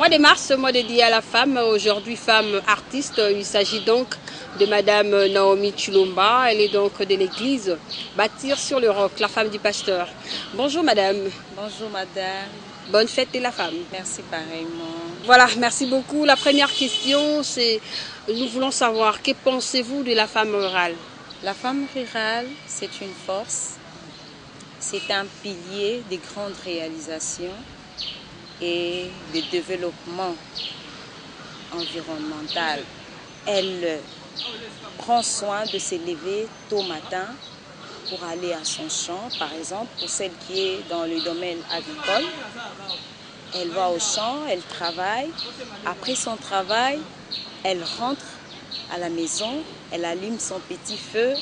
Mois de mars, mois dédié à la femme, aujourd'hui femme artiste. Il s'agit donc de Madame Naomi Chulomba. Elle est donc de l'église Bâtir sur le Roc, la femme du pasteur. Bonjour Madame. Bonjour Madame. Bonne fête de la femme. Merci pareillement. Voilà, merci beaucoup. La première question, c'est, nous voulons savoir, que pensez-vous de la femme rurale? La femme rurale, c'est une force, c'est un pilier des grandes réalisations et de développement environnemental. Elle prend soin de se lever tôt matin pour aller à son champ, par exemple, pour celle qui est dans le domaine agricole. Elle va au champ, elle travaille. Après son travail, elle rentre à la maison, elle allume son petit feu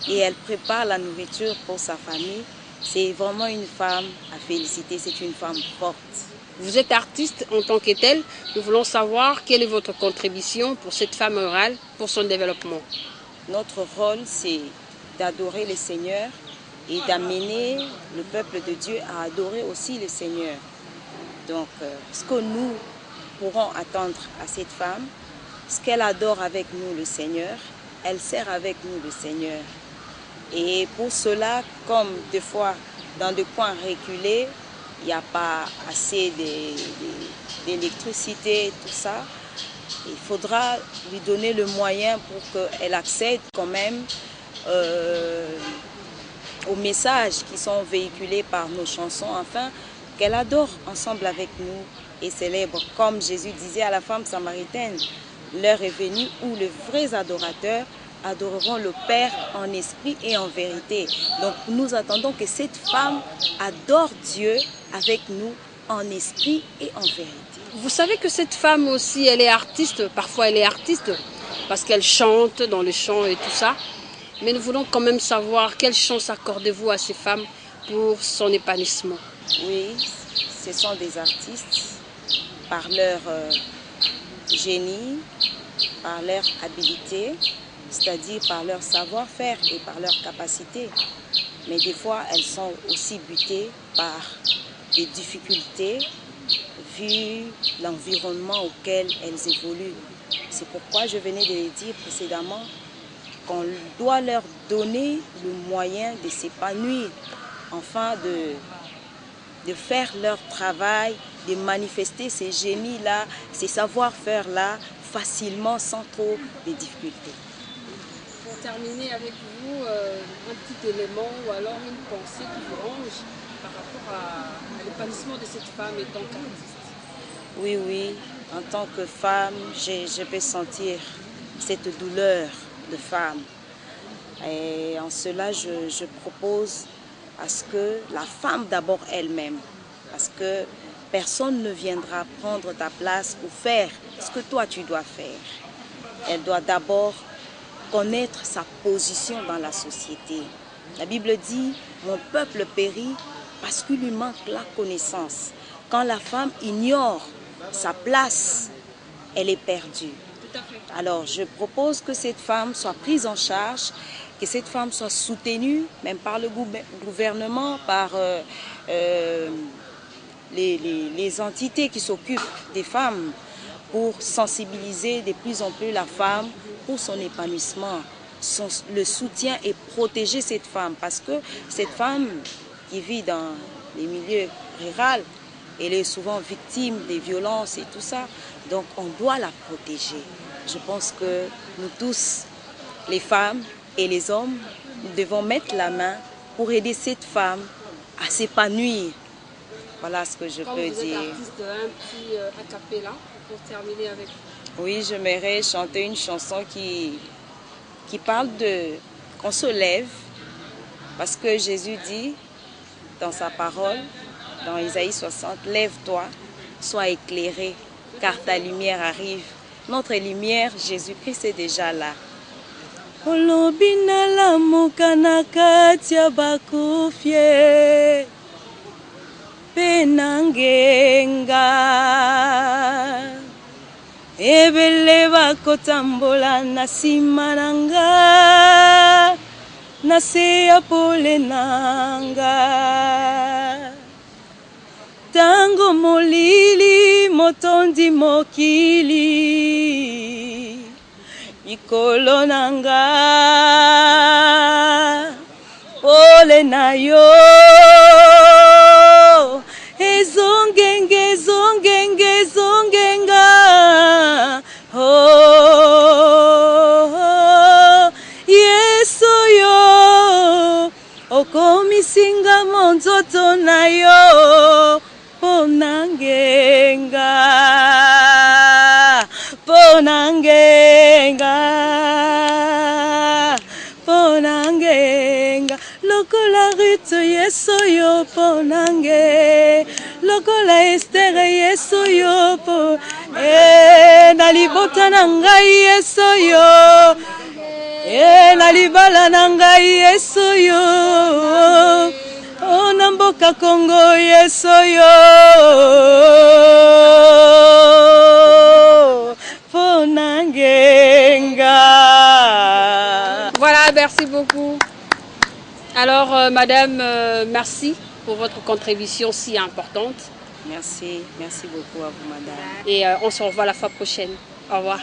et elle prépare la nourriture pour sa famille. C'est vraiment une femme à féliciter, c'est une femme forte. Vous êtes artiste en tant que telle. Nous voulons savoir quelle est votre contribution pour cette femme rurale, pour son développement. Notre rôle, c'est d'adorer le Seigneur et d'amener le peuple de Dieu à adorer aussi le Seigneur. Donc, ce que nous pourrons attendre à cette femme, ce qu'elle adore avec nous le Seigneur, elle sert avec nous le Seigneur. Et pour cela, comme des fois dans des coins reculés, il n'y a pas assez d'électricité, tout ça, il faudra lui donner le moyen pour qu'elle accède quand même aux messages qui sont véhiculés par nos chansons, afin qu'elle adore ensemble avec nous et célèbre, comme Jésus disait à la femme samaritaine, l'heure est venue où les vrais adorateurs adoreront le Père en esprit et en vérité. Donc nous attendons que cette femme adore Dieu avec nous en esprit et en vérité. Vous savez que cette femme aussi, elle est artiste. Parfois elle est artiste parce qu'elle chante dans le chant et tout ça. Mais nous voulons quand même savoir quelle chance accordez-vous à ces femmes pour son épanouissement. Oui, ce sont des artistes par leur génie, par leur habileté, c'est-à-dire par leur savoir-faire et par leur capacité. Mais des fois, elles sont aussi butées par des difficultés vu l'environnement auquel elles évoluent. C'est pourquoi je venais de le dire précédemment qu'on doit leur donner le moyen de s'épanouir, enfin de faire leur travail, de manifester ces génies-là, ces savoir-faire-là facilement sans trop de difficultés. Pour terminer avec vous, un petit élément ou alors une pensée qui vous range par rapport à l'épanouissement de cette femme étant qu'artiste. Oui, oui, en tant que femme, je peux sentir cette douleur de femme. Et en cela, je propose à ce que la femme d'abord elle-même, parce que personne ne viendra prendre ta place ou faire ce que toi tu dois faire. Elle doit d'abord connaître sa position dans la société. La Bible dit, mon peuple périt parce qu'il lui manque la connaissance. Quand la femme ignore sa place, elle est perdue. Alors je propose que cette femme soit prise en charge, que cette femme soit soutenue, même par le gouvernement, par les entités qui s'occupent des femmes, pour sensibiliser de plus en plus la femme pour son épanouissement, le soutien et protéger cette femme. Parce que cette femme qui vit dans les milieux ruraux, elle est souvent victime des violences et tout ça. Donc on doit la protéger. Je pense que nous tous, les femmes et les hommes, nous devons mettre la main pour aider cette femme à s'épanouir. Voilà ce que je peux dire. Artiste, un petit a cappella pour terminer avec vous. Oui, j'aimerais chanter une chanson qui parle de qu'on se lève, parce que Jésus dit dans sa parole, dans Isaïe 60, lève-toi, sois éclairé, car ta lumière arrive. Notre lumière, Jésus-Christ, est déjà là. Olobina mukana katia bakufie penangenga ebele bakotambola na nsima nanga na se ya pole nanga tango molili motondi mokili mikolo nanga pole na yo ezongenge zongenge zongenga Yesu yo okomisinga monzoto na yo ponangenga lokola Ruth Yesu yo ponange lokola Esther Yesu yo po na libota na ngai Yesu yo na libala na ngai Yesu yo na mboka Kongo Yesu yo ponangenga. Voilà, merci beaucoup. Alors, madame, merci pour votre contribution si importante. Merci beaucoup à vous, madame. Et on se revoit la fois prochaine. Au revoir.